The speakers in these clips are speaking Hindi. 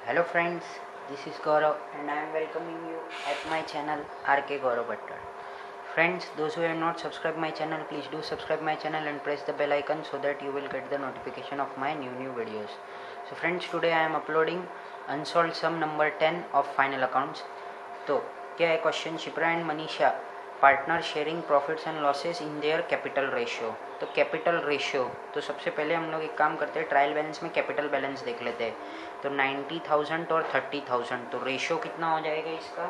Hello friends, this is Gaurav and I am welcoming you at my channel RK Gaurav Bhattar. Friends, those who have not subscribed my channel, please do subscribe my channel and press the bell icon so that you will get the notification of my new videos. So friends, today I am uploading unsolved sum number 10 of final accounts. तो क्या है question, Shipra and Manisha partner sharing profits and losses in their capital ratio. तो कैपिटल रेशियो, तो सबसे पहले हम लोग एक काम करते हैं, ट्रायल बैलेंस में कैपिटल बैलेंस देख लेते हैं. तो 90,000 और 30,000, तो रेशियो कितना हो जाएगा इसका,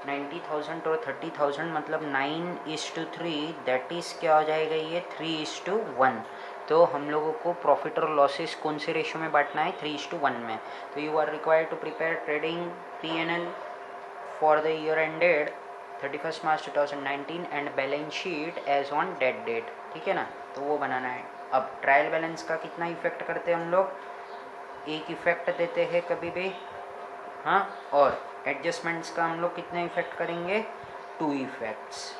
90,000 और 30,000 मतलब 9:3, दैट इज़ क्या हो जाएगा ये 3:1. तो हम लोगों को प्रॉफिट और लॉसेस कौन से रेशियो में बांटना है, 3:1 में. तो you are required to prepare trading P&L for the year ended 31st March 2019 and balance sheet as on that date. ठीक है ना, तो वो बनाना है. अब ट्रायल बैलेंस का कितना इफेक्ट करते हैं हम लोग, एक इफेक्ट देते हैं कभी भी, हाँ. और एडजस्टमेंट्स का हम लोग कितने इफेक्ट करेंगे, 2 इफेक्ट्स.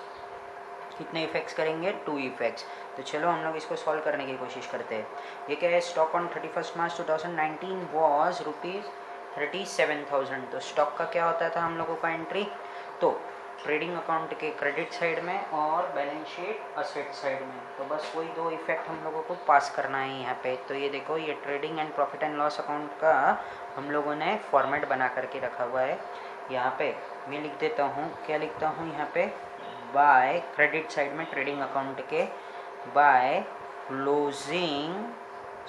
कितने इफेक्ट्स करेंगे, 2 इफेक्ट्स. तो चलो हम लोग इसको सॉल्व करने की कोशिश करते हैं. ये क्या है, stock on 31st March 2019 was ₹37,000. तो स्टॉक का क्या होता था हम लोगों का एंट्री, तो ट्रेडिंग अकाउंट के क्रेडिट साइड में और बैलेंस शीट असेट साइड में. तो बस वही 2 इफेक्ट हम लोगों को पास करना है यहाँ पे. तो ये देखो, ये trading and profit and loss account का हम लोगों ने फॉर्मेट बना करके रखा हुआ है. यहाँ पे मैं लिख देता हूँ, क्या लिखता हूँ यहाँ पे, बाय क्रेडिट साइड में ट्रेडिंग अकाउंट के बाय क्लोजिंग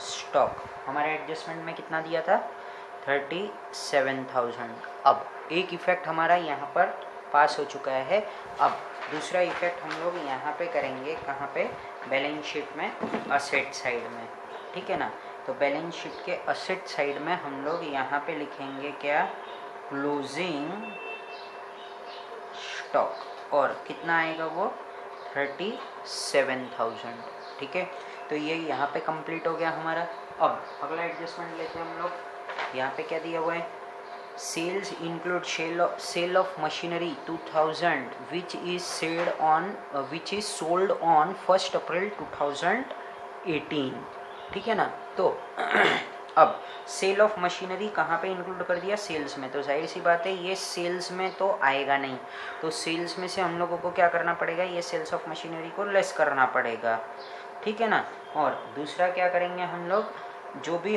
स्टॉक. हमारे एडजस्टमेंट में कितना दिया था, 37,000. अब एक इफेक्ट हमारा यहाँ पर पास हो चुका है. अब दूसरा इफेक्ट हम लोग यहाँ पे करेंगे, कहाँ पे, बैलेंस शीट में असेट साइड में. ठीक है ना. तो बैलेंस शीट के असेट साइड में हम लोग यहाँ पे लिखेंगे क्या, क्लोजिंग स्टॉक. और कितना आएगा वो, 37,000. ठीक है. तो ये यहाँ पे कंप्लीट हो गया हमारा. अब अगला एडजस्टमेंट लेते हैं हम लोग. यहाँ पे क्या दिया हुआ है, sales include sale of machinery 2000 which is sold on 1 April 2018. ठीक है ना. तो अब सेल ऑफ मशीनरी कहाँ पे इंक्लूड कर दिया, सेल्स में. तो जाहिर सी बात है ये सेल्स में तो आएगा नहीं. तो सेल्स में से हम लोगों को क्या करना पड़ेगा, ये सेल्स ऑफ मशीनरी को लेस करना पड़ेगा. ठीक है ना. और दूसरा क्या करेंगे हम लोग, जो भी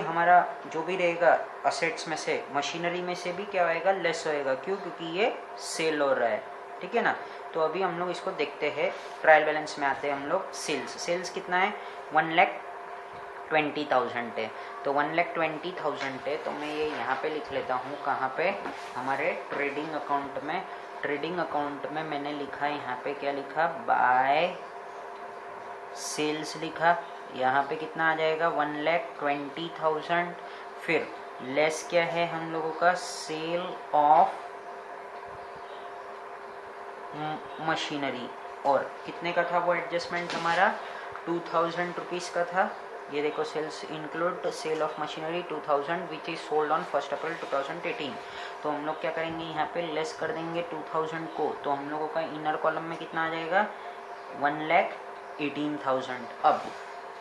रहेगा असेट्स में से, मशीनरी में से भी क्या होएगा, लेस होएगा. क्यों, क्योंकि ये सेल हो रहा है. ठीक है ना. तो अभी हम लोग इसको देखते हैं, ट्रायल बैलेंस में आते हैं हम लोग. सेल्स कितना है, 1,20,000 है. तो 1,20,000 है. तो मैं ये यहाँ पे लिख लेता हूँ, कहाँ पे, हमारे ट्रेडिंग अकाउंट में. ट्रेडिंग अकाउंट में मैंने लिखा यहाँ पे, क्या लिखा, बाय सेल्स लिखा. यहाँ पे कितना आ जाएगा, 1,20,000. फिर लेस क्या है हम लोगों का, सेल ऑफ मशीनरी. और कितने का था वो एडजस्टमेंट हमारा, 2,000 रुपीज़ का था. ये देखो, sales include sale of machinery 2,000 which is sold on 1 April 2018. तो हम लोग क्या करेंगे, यहाँ पे लेस कर देंगे 2,000 को. तो हम लोगों का इनर कॉलम में कितना आ जाएगा, 1,18,000. अब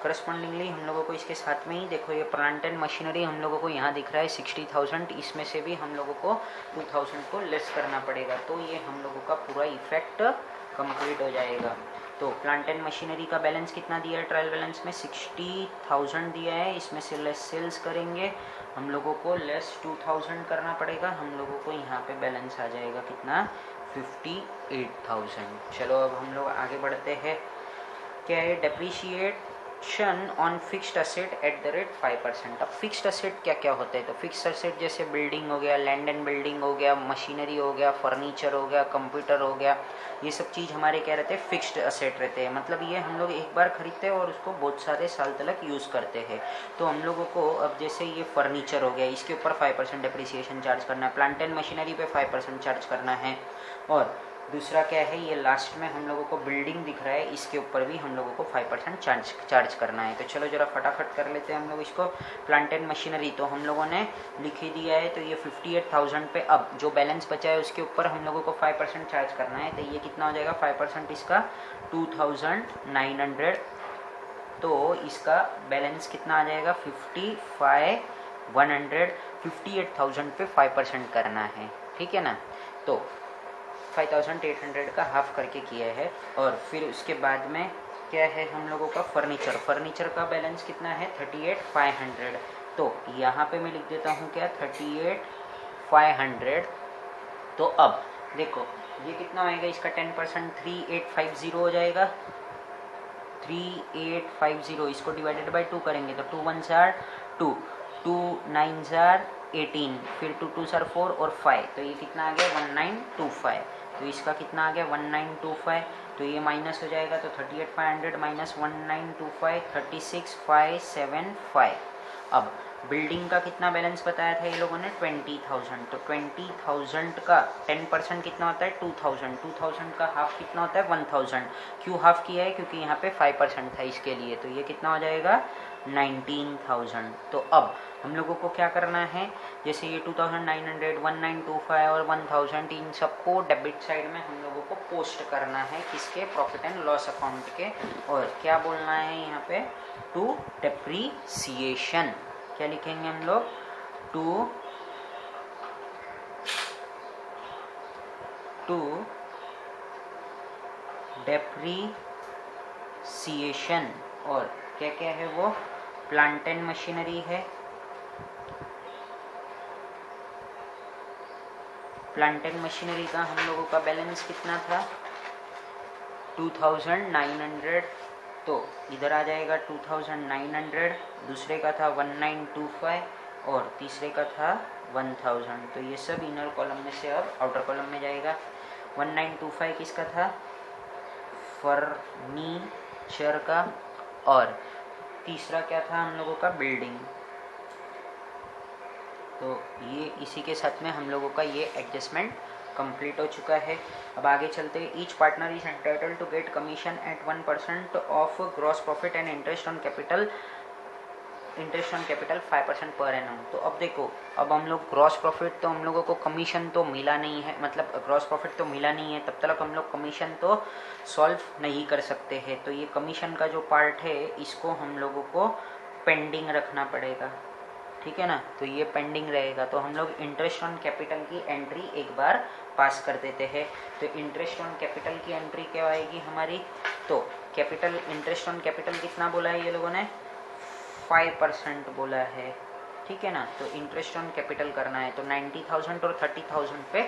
करस्पॉन्डिंगली हम लोगों को इसके साथ में ही देखो, ये प्लांट एंड मशीनरी हम लोगों को यहाँ दिख रहा है 60,000. इसमें से भी हम लोगों को 2,000 को लेस करना पड़ेगा. तो ये हम लोगों का पूरा इफेक्ट कंप्लीट हो जाएगा. तो प्लांट एंड मशीनरी का बैलेंस कितना दिया है ट्रायल बैलेंस में, 60,000 दिया है. इसमें से लेस सेल्स करेंगे हम लोगों को, लेस 2,000 करना पड़ेगा. हम लोगों को यहाँ पे बैलेंस आ जाएगा कितना, 58,000. चलो अब हम लोग आगे बढ़ते हैं. क्या है, depreciation on fixed asset at the rate 5%. अब फिक्स्ड असेट क्या क्या होते हैं, तो फिक्स्ड असेट जैसे बिल्डिंग हो गया, लैंड एंड बिल्डिंग हो गया, मशीनरी हो गया, फर्नीचर हो गया, कंप्यूटर हो गया, ये सब चीज़ हमारे क्या रहते हैं, फिक्स्ड असेट रहते हैं. मतलब ये हम लोग एक बार खरीदते हैं और उसको बहुत सारे साल तक यूज़ करते हैं. तो हम लोगों को अब जैसे ये फर्नीचर हो गया, इसके ऊपर 5% डेप्रीसिएशन चार्ज करना है. प्लांट एंड मशीनरी पे 5% चार्ज करना है. और दूसरा क्या है, ये लास्ट में हम लोगों को बिल्डिंग दिख रहा है, इसके ऊपर भी हम लोगों को 5% चार्ज करना है. तो चलो जरा फटाफट कर लेते हैं हम लोग इसको. प्लांट एंड मशीनरी तो हम लोगों ने लिख ही दिया है. तो ये 58,000 पे अब जो बैलेंस बचा है उसके ऊपर हम लोगों को 5% चार्ज करना है. तो ये कितना हो जाएगा, 5% इसका 2,900. तो इसका बैलेंस कितना आ जाएगा, 55,100. 58,000 पे 5% करना है, ठीक है ना। तो 5,800 का हाफ करके किया है। और फिर उसके बाद में क्या है हम लोगों का फर्नीचर का बैलेंस कितना है 38,500। तो यहाँ पे मैं लिख देता हूँ क्या 38,500। तो अब देखो ये कितना होएगा, इसका 10% 3850 हो जाएगा। 3850 इसको डिवाइडेड बाई 2 करेंगे तो 2 1 जार 2, 2 9 जार 18, फिर 2 2 जार 4 और 5, तो ये कितना आ गया 1925। तो इसका कितना आ गया 1925। तो ये माइनस हो जाएगा तो 38,500 माइनस 1925 36,575। अब बिल्डिंग का कितना बैलेंस बताया था ये लोगों ने 20,000। तो 20,000 का 10% कितना होता है 2,000। 2,000 का हाफ कितना होता है 1,000। क्यों हाफ किया है, क्योंकि यहाँ पे 5% था इसके लिए। तो ये कितना हो जाएगा 19,000। तो अब हम लोगों को क्या करना है, जैसे ये 2,900 1925 और 1,000 इन सबको डेबिट साइड में हम लोगों को पोस्ट करना है, किसके प्रॉफिट एंड लॉस अकाउंट के। और क्या बोलना है यहाँ पे टू डेप्रीसिएशन। क्या लिखेंगे हम लोग टू डेप्रीसिएशन। और क्या क्या है वो प्लांट एंड मशीनरी है। प्लांट एंड मशीनरी का हम लोगों का बैलेंस कितना था 2,900। तो इधर आ जाएगा 2,900, दूसरे का था 1925 और तीसरे का था 1,000। तो ये सब इनर कॉलम में से अब आउटर कॉलम में जाएगा। 1925 किसका था फर्नीचर का, और तीसरा क्या था हम लोगों का बिल्डिंग। तो ये इसी के साथ में हम लोगों का ये एडजस्टमेंट कंप्लीट हो चुका है। अब आगे चलते हैं। Each partner is entitled to get commission at 1% of gross profit and interest on capital 5% per annum. तो अब देखो, अब हम लोग ग्रॉस प्रॉफिट तो हम लोगों को कमीशन तो मिला नहीं है, मतलब ग्रॉस प्रॉफिट तो मिला नहीं है, तब तक हम लोग कमीशन तो सॉल्व नहीं कर सकते हैं। तो ये कमीशन का जो पार्ट है इसको हम लोगों को पेंडिंग रखना पड़ेगा, ठीक है ना। तो ये पेंडिंग रहेगा। तो हम लोग इंटरेस्ट ऑन कैपिटल की एंट्री एक बार पास कर देते हैं। तो इंटरेस्ट ऑन कैपिटल की एंट्री क्या आएगी हमारी, तो कैपिटल इंटरेस्ट ऑन कैपिटल कितना बोला है ये लोगों ने 5% बोला है, ठीक है ना। तो इंटरेस्ट ऑन कैपिटल करना है तो 90,000 और 30,000 पे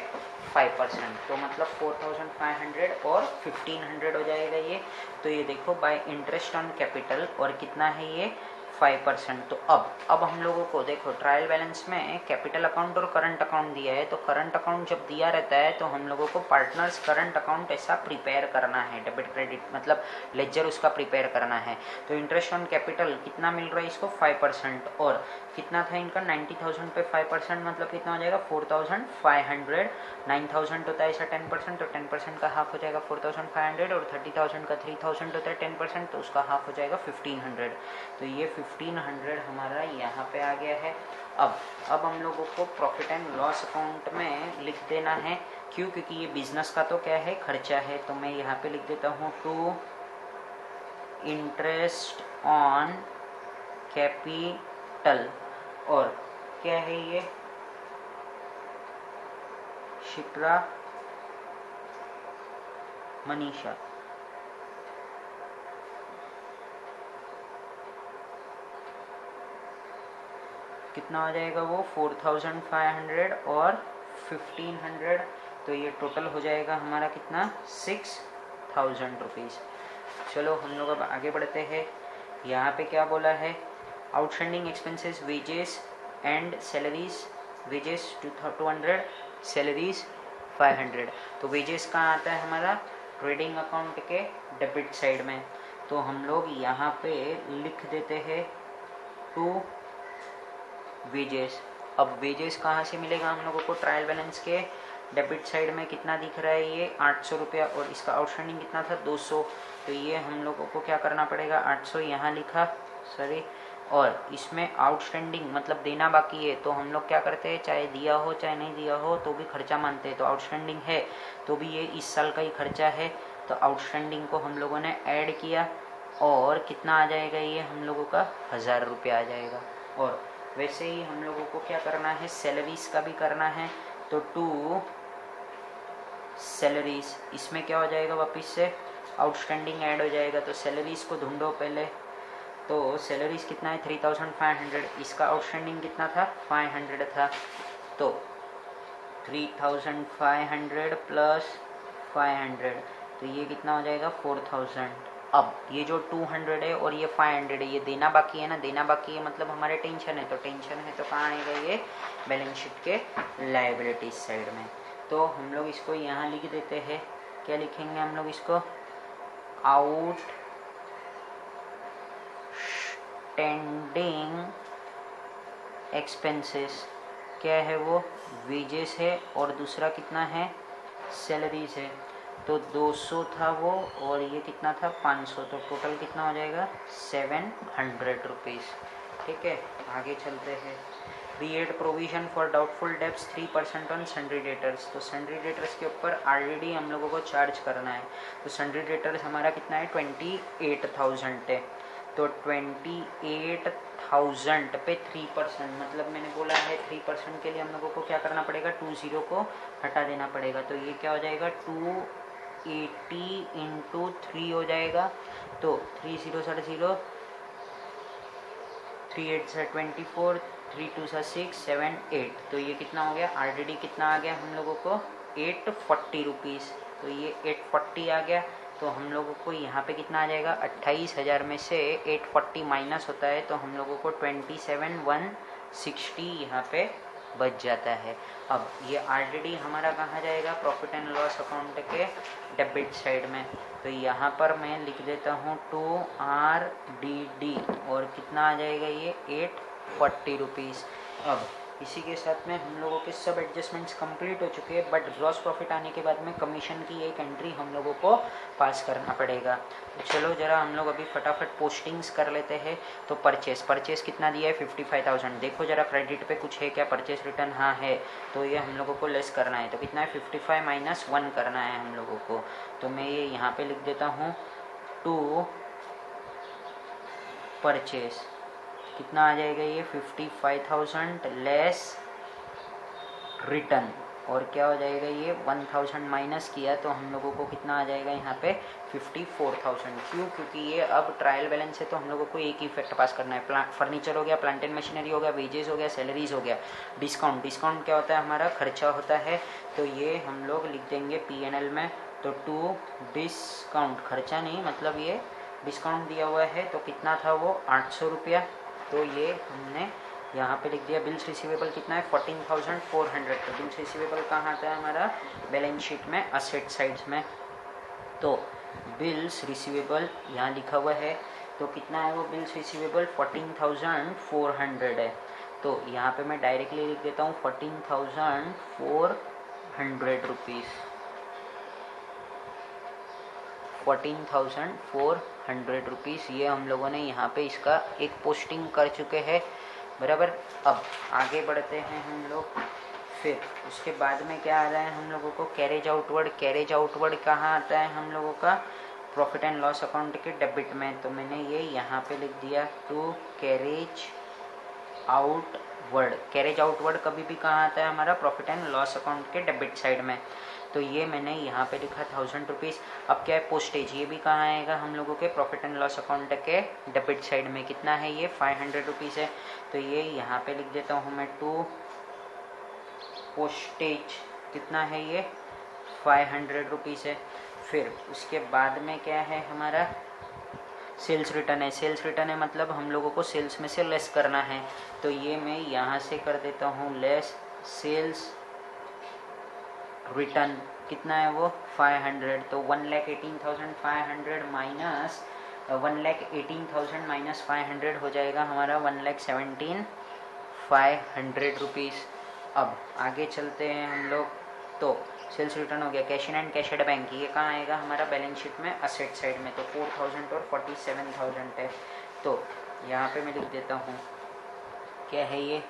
5%, तो मतलब 4,500 और 1,500 हो जाएगा ये। तो ये देखो बाय इंटरेस्ट ऑन कैपिटल और कितना है ये 5%। तो अब हम लोगों को देखो ट्रायल बैलेंस में कैपिटल अकाउंट और करंट अकाउंट दिया है। तो करंट अकाउंट जब दिया रहता है तो हम लोगों को पार्टनर्स करंट अकाउंट ऐसा प्रिपेयर करना है, डेबिट क्रेडिट मतलब लेजर उसका प्रिपेयर करना है। तो इंटरेस्ट ऑन कैपिटल कितना मिल रहा है इसको 5%, और कितना था इनका 90,000 पे 5% मतलब कितना हो जाएगा 4,500। 9,000 होता है ऐसा 10%, तो 10% का हाफ हो जाएगा 4,500, और 30,000 का 3,000 होता है 10%, तो उसका हाफ हो जाएगा 1,500। तो ये 1,500 हमारा यहाँ पे आ गया है। अब हम लोगों को प्रॉफिट एंड लॉस अकाउंट में लिख देना है। क्यों, क्योंकि ये बिजनेस का तो क्या है खर्चा है। तो मैं यहाँ पे लिख देता हूँ टू इंटरेस्ट ऑन कैपिटल, और क्या है ये शिप्रा मनीषा। कितना आ जाएगा वो 4,500 और 1,500। तो ये टोटल हो जाएगा हमारा कितना 6,000 रुपीज़। चलो हम लोग अब आगे बढ़ते हैं। यहाँ पे क्या बोला है outstanding expenses wages and salaries, wages 200, salaries 500। तो वेजेस कहाँ आता है हमारा ट्रेडिंग अकाउंट के डेबिट साइड में। तो हम लोग यहाँ पे लिख देते हैं टू वेजेस। अब वेजेस कहाँ से मिलेगा हम लोगों को ट्रायल बैलेंस के डेबिट साइड में कितना दिख रहा है ये 800 रुपया, और इसका आउटस्टैंडिंग कितना था 200। तो ये हम लोगों को क्या करना पड़ेगा 800 यहाँ लिखा सॉरी, और इसमें आउटस्टैंडिंग मतलब देना बाकी है। तो हम लोग क्या करते हैं चाहे दिया हो चाहे नहीं दिया हो तो भी खर्चा मानते हैं। तो आउटस्टैंडिंग है तो भी ये इस साल का ही खर्चा है। तो आउटस्टैंडिंग को हम लोगों ने ऐड किया और कितना आ जाएगा ये हम लोगों का 1,000 रुपया आ जाएगा। और वैसे ही हम लोगों को क्या करना है, सैलरीज का भी करना है। तो टू सैलरीज, इसमें क्या हो जाएगा, वापस से आउटस्टैंडिंग ऐड हो जाएगा। तो सैलरीज को ढूंढो पहले। तो सैलरीज कितना है 3500, इसका आउटस्टैंडिंग कितना था 500 था। तो 3500 प्लस 500, तो ये कितना हो जाएगा 4000। अब ये जो 200 है और ये 500 है, ये देना बाकी है ना, देना बाकी है मतलब हमारे टेंशन है। तो टेंशन है तो कहाँ आएगा ये, बैलेंस शीट के लायबिलिटीज साइड में। तो हम लोग इसको यहाँ लिख देते हैं। क्या लिखेंगे हम लोग इसको, आउटस्टैंडिंग एक्सपेंसेस। क्या है वो, वेजेस है, और दूसरा कितना है, सैलरीज है। तो 200 था वो, और ये कितना था 500, तो टोटल कितना हो जाएगा 700 रुपीज़। ठीक है, आगे चलते हैं। Create provision for doubtful debts 3% on sundry debtors. तो सन्ड्री डेटर्स के ऊपर ऑलरेडी हम लोगों को चार्ज करना है। तो सन्ड्री डेटर्स हमारा कितना है 28,000 है। तो 28,000 पे 3%, मतलब मैंने बोला है 3% के लिए हम लोगों को क्या करना पड़ेगा, 20 को हटा देना पड़ेगा। तो ये क्या हो जाएगा 280 इंटू 3 हो जाएगा। तो 3 0 0, 3 8 24, 3 2 6 7 8। तो ये कितना हो गया, ऑलरेडी कितना आ गया हम लोगों को 840 रुपीज़। तो ये 840 आ गया। तो हम लोगों को यहाँ पे कितना आ जाएगा, 28,000 में से 840 माइनस होता है, तो हम लोगों को 27,160 यहाँ पे बच जाता है। अब ये ऑलरेडी हमारा कहाँ जाएगा, प्रॉफिट एंड लॉस अकाउंट के डेबिट साइड में। तो यहाँ पर मैं लिख देता हूँ 2RDD, और कितना आ जाएगा ये 840 रुपीज़। अब इसी के साथ में हम लोगों के सब एडजस्टमेंट्स कंप्लीट हो चुके हैं, बट ग्रॉस प्रॉफिट आने के बाद में कमीशन की एक एंट्री हम लोगों को पास करना पड़ेगा। तो चलो जरा हम लोग अभी फटाफट पोस्टिंग्स कर लेते हैं। तो परचेस कितना दिया है 55,000। देखो जरा क्रेडिट पे कुछ है क्या, परचेस रिटर्न हाँ है, तो ये हम लोगों को लेस करना है। तो कितना है 55 माइनस 1 करना है हम लोगों को। तो मैं ये यहाँ पे लिख देता हूँ 2 परचेस, कितना आ जाएगा ये 55,000 लेस रिटर्न, और क्या हो जाएगा ये 1,000 माइनस किया, तो हम लोगों को कितना आ जाएगा यहाँ पे 54,000। क्यों, क्योंकि ये अब ट्रायल बैलेंस है, तो हम लोगों को एक ही इफेक्ट पास करना है। फर्नीचर हो गया, प्लांट एंड मशीनरी हो गया, वेजेस हो गया, सैलरीज हो गया, डिस्काउंट क्या होता है हमारा, खर्चा होता है। तो ये हम लोग लिख देंगे P&L में। तो टू डिस्काउंट, खर्चा नहीं मतलब ये डिस्काउंट दिया हुआ है, तो कितना था वो 800 रुपया। तो ये हमने यहाँ पे लिख दिया। बिल्स रिसीवेबल कितना है 14,400। तो बिल्स रिसीवेबल कहाँ आता है हमारा, बैलेंस शीट में असेट साइड्स में। तो बिल्स रिसीवेबल यहाँ लिखा हुआ है, तो कितना है वो बिल्स रिसीवेबल 14,400 है। तो यहाँ पे मैं डायरेक्टली लिख देता हूँ 14,400 रुपीज़, 14,400 रुपीज़। ये हम लोगों ने यहाँ पे इसका एक पोस्टिंग कर चुके हैं, बराबर। अब आगे बढ़ते हैं हम लोग। फिर उसके बाद में क्या आ रहा है हम लोगों को, कैरेज आउटवर्ड। कैरेज आउटवर्ड कहाँ आता है हम लोगों का, प्रॉफिट एंड लॉस अकाउंट के डेबिट में। तो मैंने ये यहाँ पे लिख दिया to carriage outward. Carriage outward कभी भी कहाँ आता है हमारा, प्रॉफिट एंड लॉस अकाउंट के डेबिट साइड में। तो ये मैंने यहाँ पे लिखा 1000 रुपीज़। अब क्या है पोस्टेज, ये भी कहाँ आएगा हम लोगों के प्रॉफिट एंड लॉस अकाउंट के डेबिट साइड में। कितना है ये 500 रुपीज़ है। तो ये यहाँ पे लिख देता हूँ मैं टू पोस्टेज, कितना है ये 500 रुपीज़ है। फिर उसके बाद में क्या है हमारा, सेल्स रिटर्न है। सेल्स रिटर्न है मतलब हम लोगों को सेल्स में से लेस करना है। तो ये मैं यहाँ से कर देता हूँ लेस सेल्स रिटर्न। कितना है वो 500। तो 1,18,500 माइनस 1,18,000 माइनस 500 हो जाएगा हमारा 1,17,500 रुपीज़। अब आगे चलते हैं हम लोग। तो सेल्स रिटर्न हो गया। Cash in and cash at bank, ये कहाँ आएगा हमारा बैलेंस शीट में असेट साइड में। तो 4,000 और 47,000 है। तो यहाँ पे मैं लिख देता हूँ क्या है ये,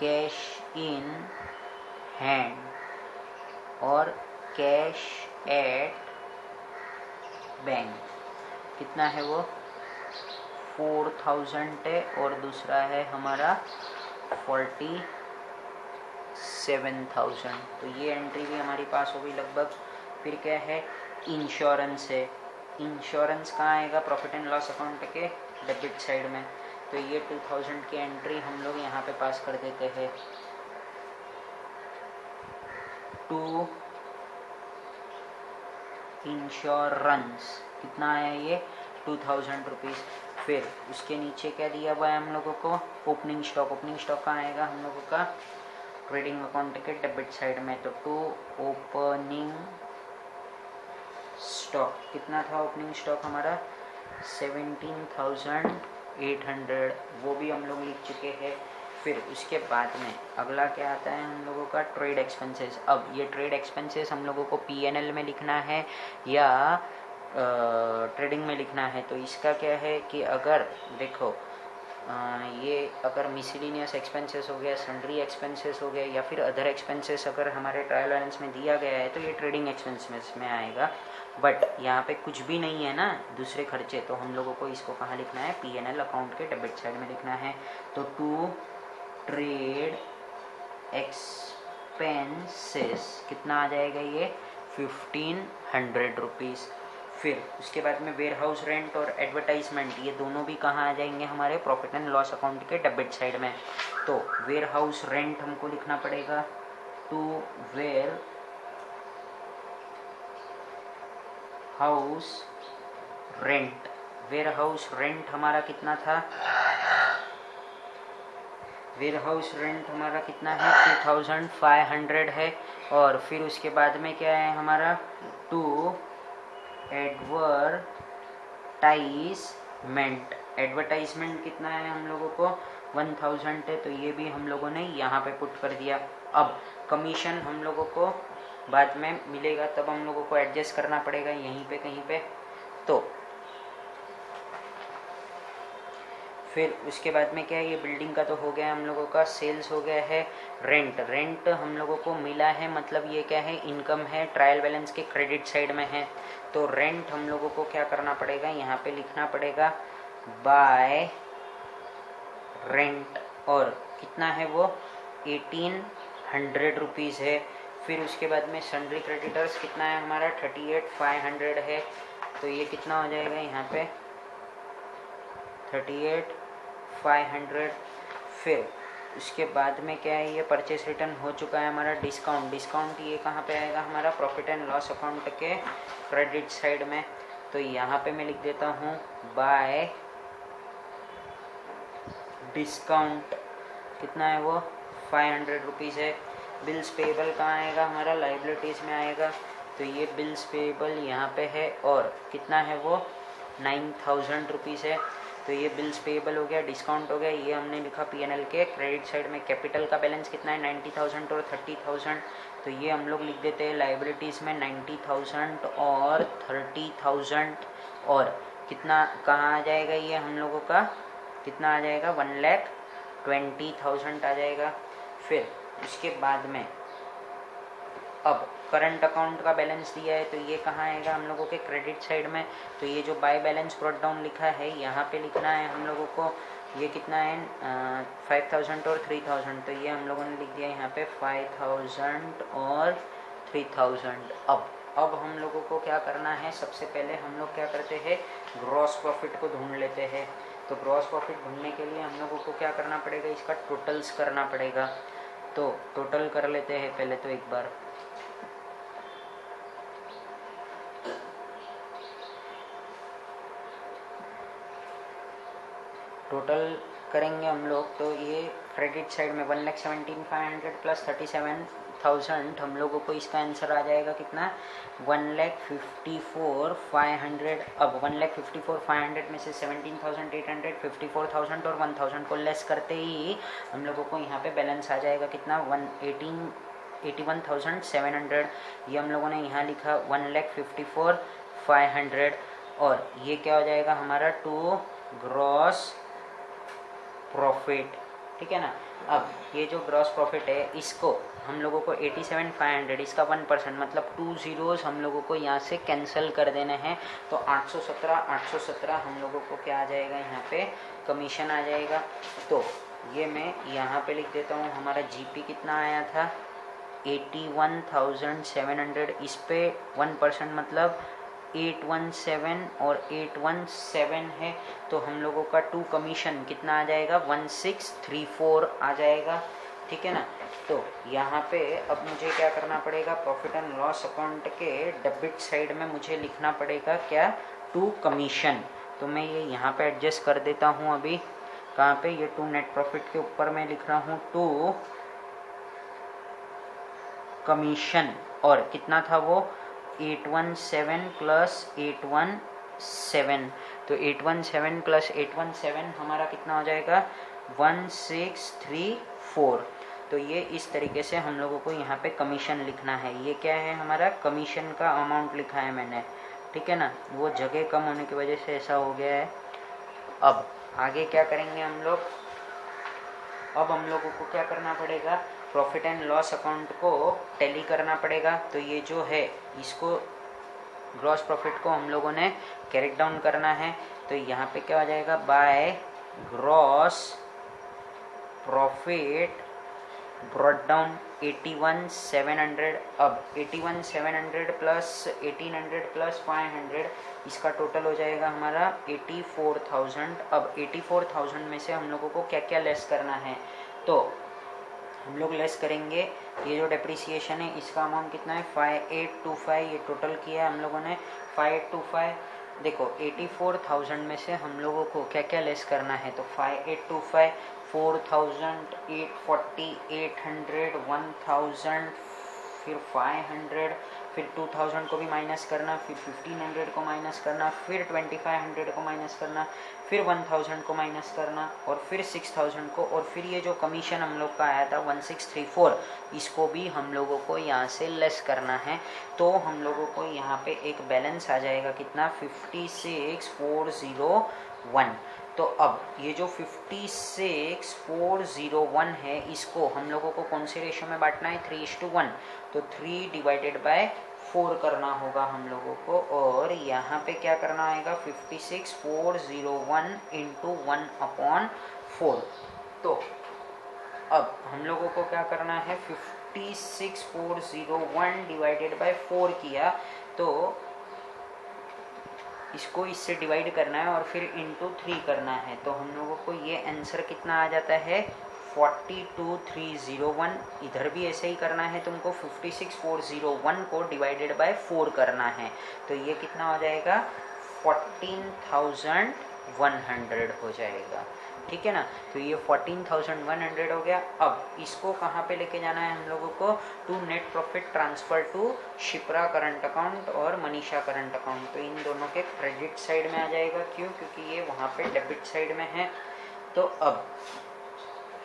कैश इन हैंड और कैश एट बैंक। कितना है वो 4000 है और दूसरा है हमारा 47,000। तो ये एंट्री भी हमारी पास हो गई लगभग। फिर क्या है, इंश्योरेंस है। इंश्योरेंस कहाँ आएगा, प्रॉफिट एंड लॉस अकाउंट के डेबिट साइड में। तो ये 2000 की एंट्री हम लोग यहाँ पे पास कर देते हैं। टू इंश्योरेंस कितना आया ये, 2000 रुपीज़। फिर उसके नीचे क्या दिया हुआ है हम लोगों को, ओपनिंग स्टॉक। ओपनिंग स्टॉक कहाँ आएगा हम लोगों का, ट्रेडिंग अकाउंट के डेबिट साइड में। तो टू ओपनिंग स्टॉक कितना था, ओपनिंग स्टॉक हमारा 17,800, वो भी हम लोग लिख चुके हैं। फिर उसके बाद में अगला क्या आता है हम लोगों का, ट्रेड एक्सपेंसेस। अब ये ट्रेड एक्सपेंसेस हम लोगों को पीएनएल में लिखना है या ट्रेडिंग में लिखना है। तो इसका क्या है कि अगर देखो ये अगर मिसलिनियस एक्सपेंसेस हो गया, सन्ड्री एक्सपेंसेस हो गया या फिर अदर एक्सपेंसेस अगर हमारे ट्रायल बैलेंस में दिया गया है तो ये ट्रेडिंग एक्सपेंसेस में आएगा। बट यहाँ पे कुछ भी नहीं है ना दूसरे खर्चे, तो हम लोगों को इसको कहाँ लिखना है, पीएनएल अकाउंट के डेबिट साइड में लिखना है। तो टू ट्रेड एक्सपेंसेस कितना आ जाएगा ये, 1500 रुपीज़। फिर उसके बाद में वेयर हाउस रेंट और एडवर्टाइजमेंट, ये दोनों भी कहाँ आ जाएंगे, हमारे प्रॉफिट एंड लॉस अकाउंट के डेबिट साइड में। तो वेयर हाउस रेंट हमको लिखना पड़ेगा, to warehouse rent. Warehouse rent हमारा कितना था, वेयर हाउस रेंट हमारा कितना है, 2500 है। और फिर उसके बाद में क्या है हमारा, टू एडवर्टाइजमेंट। एडवर्टाइजमेंट कितना है हम लोगों को, 1000 है। तो ये भी हम लोगों ने यहाँ पे पुट कर दिया। अब कमीशन हम लोगों को बाद में मिलेगा, तब हम लोगों को एडजस्ट करना पड़ेगा यहीं पे कहीं पे। तो फिर उसके बाद में क्या है, ये बिल्डिंग का तो हो गया हम लोगों का, सेल्स हो गया है। रेंट, रेंट हम लोगों को मिला है, मतलब ये क्या है, इनकम है, ट्रायल बैलेंस के क्रेडिट साइड में है। तो रेंट हम लोगों को क्या करना पड़ेगा, यहाँ पे लिखना पड़ेगा बाय रेंट। और कितना है वो, 1800 रुपीज़ है। फिर उसके बाद में सन्ड्री क्रेडिटर्स कितना है हमारा, 38,500 है। तो ये कितना हो जाएगा यहाँ पे, 38,500। फिर उसके बाद में क्या है, ये परचेस रिटर्न हो चुका है हमारा। डिस्काउंट, डिस्काउंट ये कहाँ पे आएगा हमारा, प्रॉफिट एंड लॉस अकाउंट के क्रेडिट साइड में। तो यहाँ पे मैं लिख देता हूँ बाय डिस्काउंट, कितना है वो, 500 रुपीज़ है। बिल्स पेबल कहाँ आएगा हमारा, लाइबिलिटीज़ में आएगा। तो ये बिल्स पेबल यहाँ पे है और कितना है वो, 9000 रुपीज़ है। तो ये बिल्स पेबल हो गया, डिस्काउंट हो गया, ये हमने लिखा पीएनएल के क्रेडिट साइड में। कैपिटल का बैलेंस कितना है, 90,000 और 30,000। तो ये हम लोग लिख देते हैं लाइबिलिटीज़ में 90,000 और 30,000। और कितना कहाँ आ जाएगा ये हम लोगों का, कितना आ जाएगा, 1,20,000 आ जाएगा। फिर उसके बाद में अब करंट अकाउंट का बैलेंस दिया है, तो ये कहाँ आएगा हम लोगों के क्रेडिट साइड में। तो ये जो बाय बैलेंस ब्रॉट डाउन लिखा है यहाँ पे लिखना है हम लोगों को, ये कितना है, 5,000 और 3,000। तो ये हम लोगों ने लिख दिया यहाँ पे 5,000 और 3,000। अब हम लोगों को क्या करना है, सबसे पहले हम लोग क्या करते हैं, ग्रॉस प्रॉफिट को ढूंढ लेते हैं। तो ग्रॉस प्रॉफिट ढूंढने के लिए हम लोगों को क्या करना पड़ेगा, इसका टोटल्स करना पड़ेगा। तो टोटल कर लेते हैं पहले तो एक बार। टोटल करेंगे हम लोग, तो ये क्रेडिट साइड में 1,17,500 प्लस 37,000 हम लोगों को इसका आंसर आ जाएगा कितना, 1,54,500। अब 1,54,500 में से 17,800, 54,000 और 1,000 को लेस करते ही हम लोगों को यहाँ पे बैलेंस आ जाएगा कितना, 81,700। ये हम लोगों ने यहाँ लिखा 1,54,500। और ये क्या हो जाएगा हमारा, टू ग्रॉस प्रॉफिट, ठीक है ना। अब ये जो ग्रॉस प्रॉफिट है इसको हम लोगों को 87,500 इसका 1% मतलब 2 ज़ीरोज़ हम लोगों को यहाँ से कैंसिल कर देने हैं। तो 817 हम लोगों को क्या आ जाएगा, यहाँ पे कमीशन आ जाएगा। तो ये मैं यहाँ पे लिख देता हूँ, हमारा जीपी कितना आया था 81,700, इस पे 1% मतलब 817 और 817 है। तो हम लोगों का 2 कमीशन कितना आ जाएगा 1634 आ जाएगा, ठीक है ना। तो यहाँ पे अब मुझे क्या करना पड़ेगा, प्रॉफिट एंड लॉस अकाउंट के डेबिट साइड में मुझे लिखना पड़ेगा क्या 2 कमीशन। तो मैं ये यहाँ पे एडजस्ट कर देता हूँ। अभी कहाँ पे, ये 2 नेट प्रॉफिट के ऊपर मैं लिख रहा हूँ 2 कमीशन, और कितना था वो 817 प्लस 817। तो 817 प्लस 817 हमारा कितना हो जाएगा 1634। तो ये इस तरीके से हम लोगों को यहाँ पे कमीशन लिखना है। ये क्या है, हमारा कमीशन का अमाउंट लिखा है मैंने, ठीक है ना। वो जगह कम होने की वजह से ऐसा हो गया है। अब आगे क्या करेंगे हम लोग, अब हम लोगों को क्या करना पड़ेगा, प्रॉफिट एंड लॉस अकाउंट को टैली करना पड़ेगा। तो ये जो है इसको ग्रॉस प्रॉफिट को हम लोगों ने कैरेक्ट डाउन करना है। तो यहाँ पे क्या हो जाएगा, by gross profit brought down 81,700। अब 81,700 प्लस 1,800 प्लस 500 इसका टोटल हो जाएगा हमारा 84,000। अब 84,000 में से हम लोगों को क्या क्या लेस करना है, तो हम लोग लेस करेंगे ये जो डेप्रिसिएशन है इसका अमाउंट कितना है 5825। ये टोटल किया हम लोगों ने 5825। देखो 84,000 में से हम लोगों को क्या क्या लेस करना है, तो 5825 4,000 840 800 1000 फिर 500 फिर 2000 को भी माइनस करना, फिर 1500 को माइनस करना, फिर 2500 को माइनस करना, फिर 1000 को माइनस करना, और फिर 6000 को, और फिर ये जो कमीशन हम लोग का आया था 1634 इसको भी हम लोगों को यहाँ से लेस करना है। तो हम लोगों को यहाँ पे एक बैलेंस आ जाएगा कितना 56,401। तो अब ये जो 56,401 है इसको हम लोगों को कौन से रेशो में बांटना है 3:1। तो 3/4 करना होगा हम लोगों को, और यहाँ पे क्या करना आएगा 56,401 इंटू 1/4। तो अब हम लोगों को क्या करना है 56,401 डिवाइडेड बाय 4 किया, तो इसको इससे डिवाइड करना है और फिर इंटू 3 करना है। तो हम लोगों को ये आंसर कितना आ जाता है 42,301। इधर भी ऐसे ही करना है तुमको, 56,401 को डिवाइडेड बाय 4 करना है। तो ये कितना हो जाएगा 14,100 हो जाएगा, ठीक है ना। तो ये 14,100 हो गया। अब इसको कहाँ पे लेके जाना है हम लोगों को, to net profit transfer to Shipra current account और मनीषा करंट अकाउंट। तो इन दोनों के क्रेडिट साइड में आ जाएगा, क्यों, क्योंकि ये वहाँ पे डेबिट साइड में है। तो अब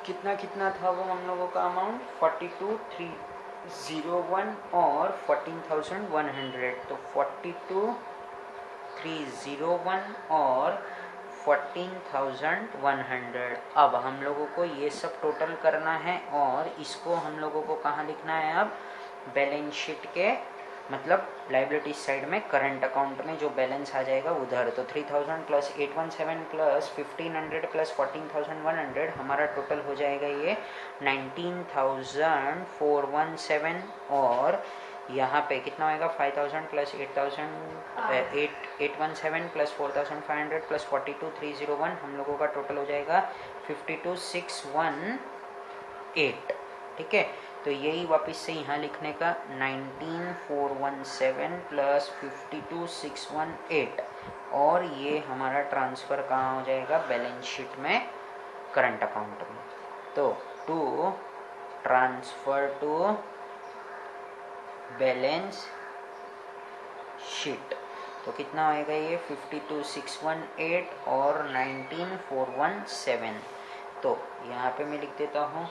कितना कितना था वो हम लोगों का अमाउंट 42,301 और 14,100। तो 42,301 और 14,100। अब हम लोगों को ये सब टोटल करना है और इसको हम लोगों को कहाँ लिखना है, अब बैलेंस शीट के मतलब लाइबिलिटी साइड में करंट अकाउंट में जो बैलेंस आ जाएगा उधर। तो 3,000 प्लस 817 प्लस 1,500 प्लस 14,100 हमारा टोटल हो जाएगा ये 19,417। और यहाँ पे कितना होएगा 5,000 प्लस 8,817 प्लस 4,500 प्लस 42,301 हम लोगों का टोटल हो जाएगा 52,618, ठीक है। तो यही वापस से यहाँ लिखने का 19,417 प्लस 52,618, और ये हमारा ट्रांसफ़र कहाँ हो जाएगा बैलेंस शीट में करंट अकाउंट में। तो to transfer to balance sheet, तो कितना होएगा ये 52,618 और 19,417। तो यहाँ पे मैं लिख देता हूँ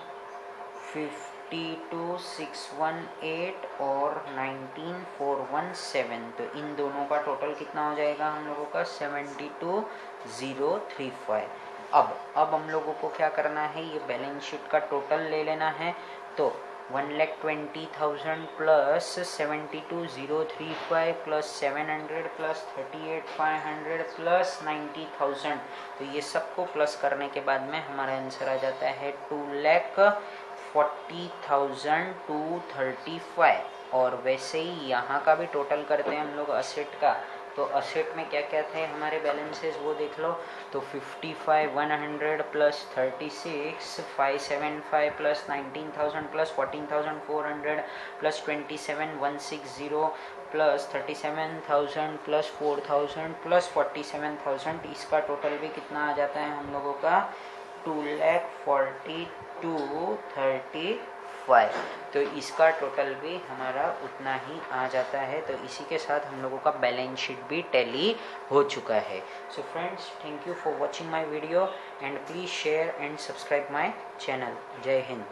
52,618 और 19,417। तो इन दोनों का टोटल कितना हो जाएगा हम लोगों का 72,035। अब हम लोगों को क्या करना है, ये बैलेंस शीट का टोटल ले लेना है। तो 1,20,000 प्लस 72,035 प्लस 700 प्लस 38,500 प्लस 90,000। तो ये सबको प्लस करने के बाद में हमारा आंसर आ जाता है 2,40,235। और वैसे ही यहाँ का भी टोटल करते हैं हम लोग असेट का। तो असेट में क्या क्या थे हमारे बैलेंसेस वो देख लो। तो 55,100 plus 36,575 plus 19,000 plus 14,400 plus 27,160 plus 37,000 plus 4,000 plus 47,000। इसका टोटल भी कितना आ जाता है हम लोगों का 2,42,35। तो इसका टोटल भी हमारा उतना ही आ जाता है। तो इसी के साथ हम लोगों का बैलेंस शीट भी टैली हो चुका है। So friends, thank you for watching my video and please share and subscribe my channel. जय हिंद।